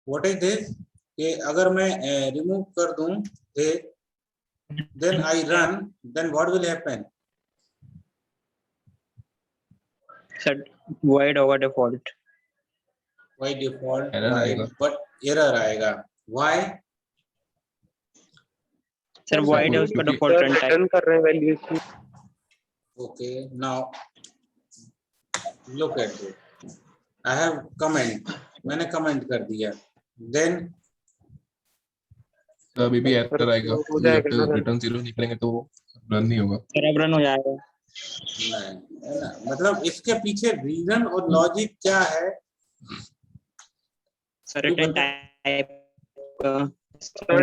What is this, कि अगर मैं रिमूव कर दूं this, then I run, then what will happen? Sir, void over default. By default, Error right? आएगा। But error आएगा। Why? Sir, void है उसका default run type. रिटर्न कर रहे हैं वैल्यूज की। Okay, now look at this. I have comment, मैंने comment कर दिया। Then तो अभी भी एरर आएगा, हो जाएगा ना। रिटर्न 0 निकलेंगे तो रन नहीं होगा। Sir, अब run हो जाएगा। नहीं है ना, मतलब इसके पीछे रीजन और लॉजिक क्या है? Sir, return type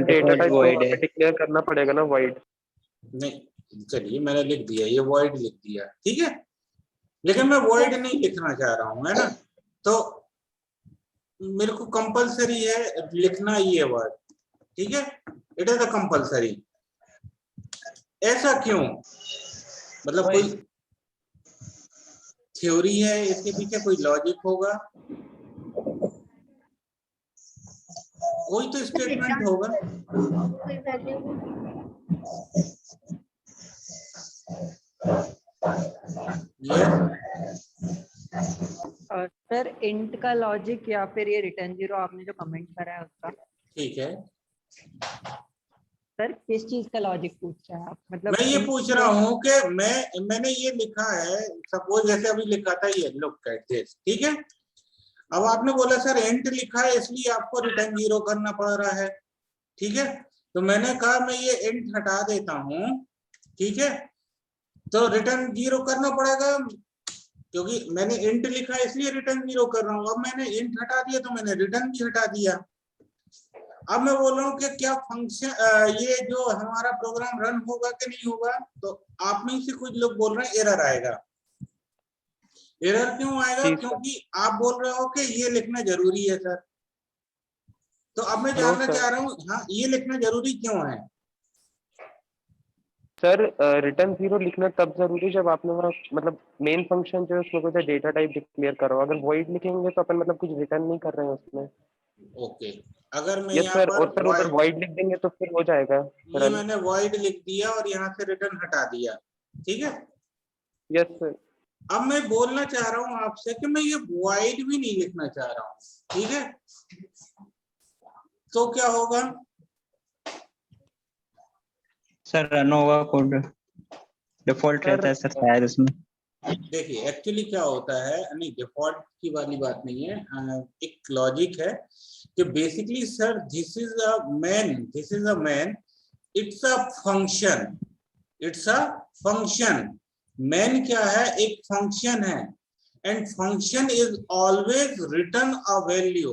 data type void है। डिक्लेयर करना पड़ेगा ना void। नहीं, चलिए मैंने लिख दिया, ये void लिख दिया, ठीक है, लेकिन मैं void नहीं लिखना चाह रहा हूँ, है ना, तो मेरे को कंपलसरी है लिखना ये वर्ड, ठीक है, इट इज अ कंपलसरी। ऐसा क्यों? मतलब कोई थ्योरी है इसके पीछे, कोई लॉजिक होगा, कोई तो स्टेटमेंट होगा। सर इंट का लॉजिक या फिर ये रिटर्न जीरो आपने जो कमेंट करा है उसका, ठीक है, सर किस चीज का लॉजिक पूछ रहे हैं आप? मतलब मैं ये पूछ रहा हूँ कि मैंने ये लिखा है, सपोज जैसे अभी लिखा था ये, लुक एट दिस, ठीक है, अब आपने बोला सर इंट लिखा है इसलिए आपको रिटर्न जीरो करना पड़ रहा है, ठीक है, तो मैंने कहा मैं ये इंट हटा देता हूँ, ठीक है, तो रिटर्न जीरो करना पड़ेगा, क्योंकि मैंने इंट लिखा है इसलिए रिटर्न जीरो कर रहा हूँ। अब मैंने इंट हटा दिया तो मैंने रिटर्न भी हटा दिया। अब मैं बोल रहा हूँ कि क्या फंक्शन ये जो हमारा प्रोग्राम रन होगा कि नहीं होगा, तो आप में से कुछ लोग बोल रहे हैं एरर आएगा। एरर क्यों आएगा? क्योंकि आप बोल रहे हो कि ये लिखना जरूरी है सर, तो अब मैं जानना चाह रहा हूँ, हाँ ये लिखना जरूरी क्यों है? सर रिटर्न जीरो लिखना तब जरूरी जब आपने वहाँ मतलब मेन फंक्शन जो है उसमें कोई डेटा टाइप डिक्लेयर करो। अगर वॉइड लिखेंगे तो अपन मतलब कुछ रिटर्न नहीं कर रहे हैं उसमें। ओके, अगर मैं यस यहाँ सर, पर और सर उधर वॉइड लिख देंगे तो फिर हो जाएगा। ये मैंने वॉइड लिख दिया और यहाँ से रिटर्न हटा दिया, ठीक है। Yes sir. अब मैं बोलना चाह रहा हूँ आपसे कि मैं ये वॉइड भी नहीं लिखना चाह रहा हूँ, ठीक है, तो क्या होगा? सर रन होगा कोड, डिफॉल्ट रहता है सर शायद इसमें। देखिए एक्चुअली क्या होता है, नहीं डिफॉल्ट की वाली बात नहीं है, एक लॉजिक है कि basically sir this is a man, it's a function, it's a function. Man क्या है? एक फंक्शन है, and function is always return a value,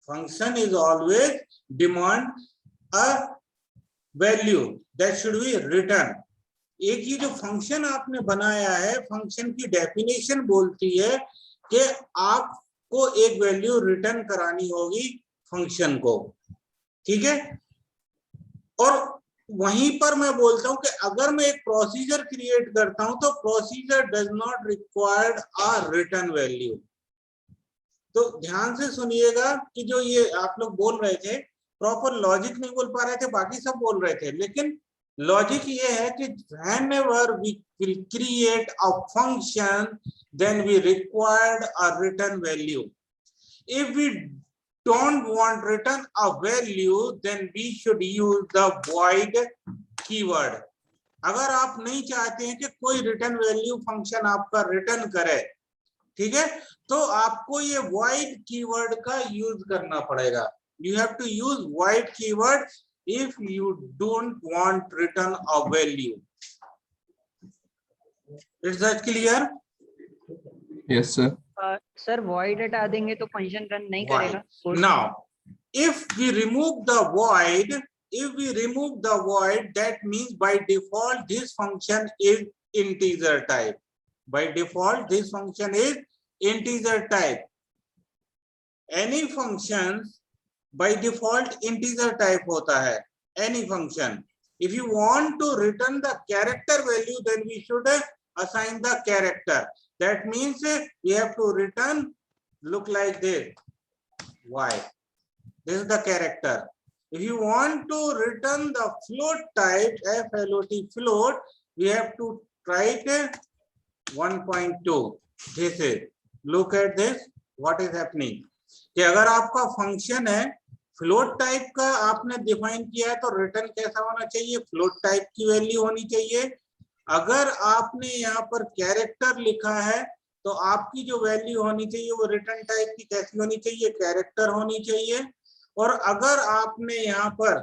function is always demand a value that should be return. एक ये जो function आपने बनाया है, फंक्शन की डेफिनेशन बोलती है कि आपको एक वैल्यू रिटर्न करानी होगी फंक्शन को, ठीक है। और वहीं पर मैं बोलता हूं कि अगर मैं एक प्रोसीजर क्रिएट करता हूं तो procedure does not required a return value. तो ध्यान से सुनिएगा कि जो ये आप लोग बोल रहे थे, प्रॉपर लॉजिक नहीं बोल पा रहे थे, बाकी सब बोल रहे थे, लेकिन लॉजिक ये है कि whenever we will create a function then we required a return value. If we don't want return a value then we should use the void keyword. अगर आप नहीं चाहते हैं कि कोई रिटर्न वैल्यू फंक्शन आपका रिटर्न करे, ठीक है, तो आपको ये void कीवर्ड का यूज करना पड़ेगा। You have to use void keyword if you don't want return a value. Is that clear? Yes sir. Sir void हटा देंगे तो फंक्शन रन नहीं Why? करेगा। Now, if we remove the void, that means by default this function is integer type. By default this function is integer type. Any functions by default integer type होता है, any function. If you want to return the character value then we should assign the character. That means we have to return look like this, y. this is the character. If you want to return the float type, float float, we have to write 1.2. this is, look at this, what is happening कि अगर आपका function है float type का आपने define किया है तो return कैसा होना चाहिए, फ्लोट टाइप की वैल्यू होनी चाहिए। अगर आपने यहाँ पर कैरेक्टर लिखा है तो आपकी जो वैल्यू होनी चाहिए वो रिटर्न टाइप की कैसी होनी चाहिए, कैरेक्टर होनी चाहिए। और अगर आपने यहाँ पर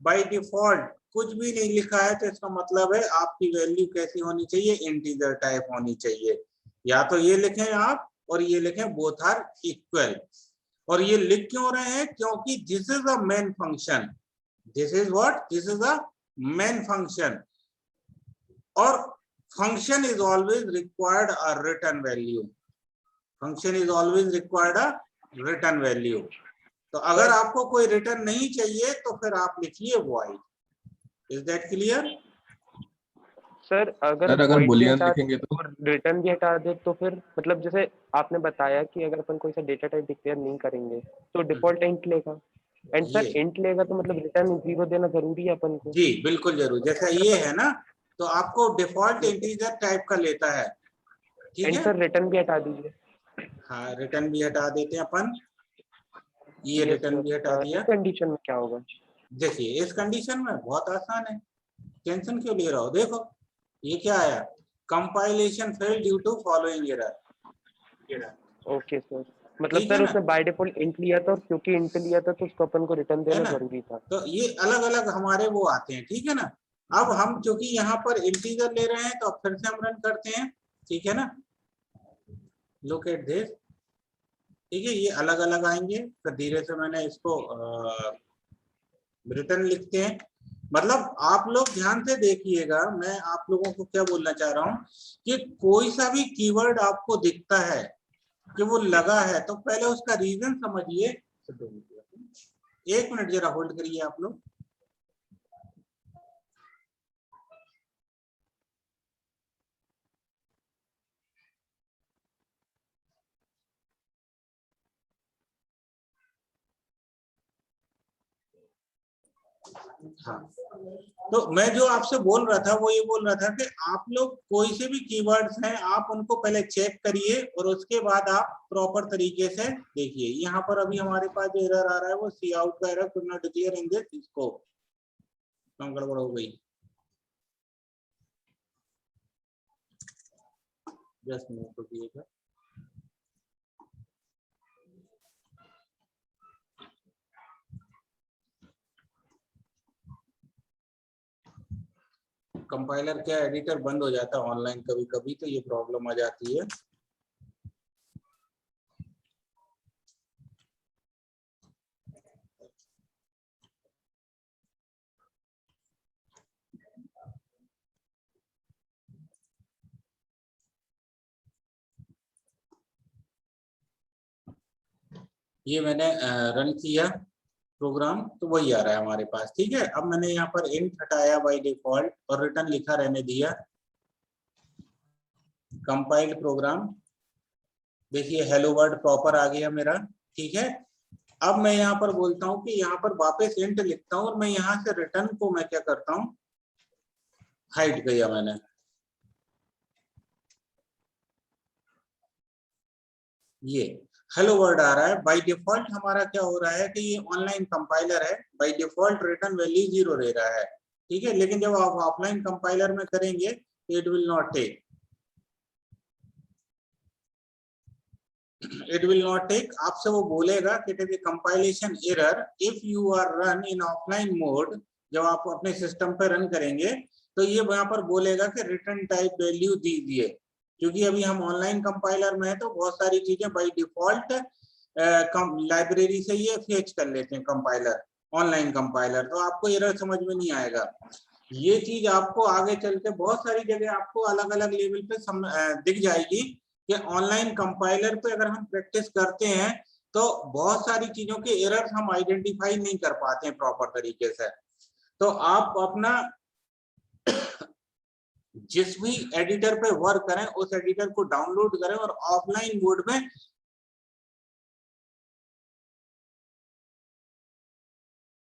बाय डिफॉल्ट कुछ भी नहीं लिखा है तो इसका मतलब है आपकी वैल्यू कैसी होनी चाहिए, इंटीजर टाइप होनी चाहिए। या तो ये लिखें आप और ये लिखें बोथ आर इक्वल। और ये लिख क्यों रहे हैं, क्योंकि this is a main function, this is what, this is a main function. और function is always required a return value, function is always required a return value. तो अगर आपको कोई रिटर्न नहीं चाहिए तो फिर आप लिखिए void। Is that clear? Sir अगर अगर void boolean भी हटा लिखेंगे तो और रिटर्न भी हटा दे तो फिर मतलब जैसे आपने बताया कि अगर अपन कोई सा डेटा टाइप डिक्लेयर नहीं करेंगे तो डिफॉल्ट इंट लेगा, एंड सर ये। इंट लेगा तो मतलब रिटर्न 0 देना जरूरी है अपन को। जी बिल्कुल जरूर, जैसा ये है ना तो आपको डिफॉल्ट इंटीजर टाइप का लेता है, ठीक एंड है। सर रिटर्न भी हटा दीजिए। हाँ रिटर्न भी हटा देते हैं अपन, ये Yes, रिटर्न sir. भी हटा दिया। इस कंडीशन में क्या होगा? देखिए इस कंडीशन में बहुत आसान है, टेंशन क्यों ले रहा हो। देखो ये क्या आया, compilation fail due to following error. Okay sir, मतलब ठीक है सर ना? उसने बाय डिफॉल्ट इंट लिया था और क्योंकि इंट लिया था तो उसको अपन को रिटर्न है देना ना? जरूरी था। तो ये अलग अलग हमारे वो आते हैं, ठीक है ना। अब हम क्योंकि यहाँ पर इंटीजर ले रहे हैं तो अब फिर से हम रन करते हैं, ठीक है ना। लुक एट दिस, ठीक है, ये अलग अलग आएंगे। फिर धीरे से मैंने इसको रिटर्न लिखते हैं। मतलब आप लोग ध्यान से देखिएगा, मैं आप लोगों को क्या बोलना चाह रहा हूँ कि कोई सा भी कीवर्ड आपको दिखता है कि वो लगा है तो पहले उसका रीजन समझिए। 1 मिनट जरा होल्ड करिए आप लोग। हाँ, तो मैं जो आपसे बोल रहा था वो ये बोल रहा था कि आप लोग कोई से भी कीवर्ड्स हैं आप उनको पहले चेक करिए और उसके बाद आप प्रॉपर तरीके से देखिए। यहाँ पर अभी हमारे पास जो एरर आ रहा है वो सी आउट का error, could not declare in this scope, कम गड़बड़ हो गई। जस्ट मिनट रुकिएगा। कंपाइलर क्या एडिटर बंद हो जाता है ऑनलाइन कभी कभी, तो ये प्रॉब्लम आ जाती है। ये मैंने रन किया प्रोग्राम तो वही आ रहा है हमारे पास, ठीक है। अब मैंने यहाँ पर इंट हटाया बाय डिफॉल्ट और रिटर्न लिखा रहने दिया। कंपाइल्ड प्रोग्राम, देखिए हेलो वर्ल्ड प्रॉपर आ गया मेरा, ठीक है। अब मैं यहाँ पर बोलता हूँ कि यहाँ पर वापस इंट लिखता हूँ और मैं यहाँ से रिटर्न को मैं क्या करता हूँ, हाइड किया मैंने। ये हेलो वर्ड आ रहा है। बाय डिफॉल्ट हमारा क्या हो रहा है कि ये ऑनलाइन कंपाइलर है, बाय डिफॉल्ट रिटर्न वैल्यू 0 दे रहा है, ठीक है। लेकिन जब आप ऑफलाइन कंपाइलर में करेंगे it will not take, it will not take। आपसे वो बोलेगा कि it is compilation error if you are run in offline mode. जब आप अपने सिस्टम पे रन करेंगे तो ये यहाँ पर बोलेगा कि रिटर्न टाइप वैल्यू दीजिए, क्योंकि अभी हम ऑनलाइन कंपाइलर में है तो बहुत सारी चीजें बाय डिफॉल्ट लाइब्रेरी से ये फेच कर लेते हैं कंपाइलर, ऑनलाइन कंपाइलर, तो आपको एरर समझ में नहीं आएगा। ये चीज आपको आगे चल के बहुत सारी जगह आपको अलग अलग लेवल पे दिख जाएगी कि ऑनलाइन कंपाइलर पे अगर हम प्रैक्टिस करते हैं तो बहुत सारी चीजों के एरर्स हम आइडेंटिफाई नहीं कर पाते हैं प्रॉपर तरीके से। तो आप अपना जिस भी एडिटर पे वर्क करें उस एडिटर को डाउनलोड करें और ऑफलाइन मोड में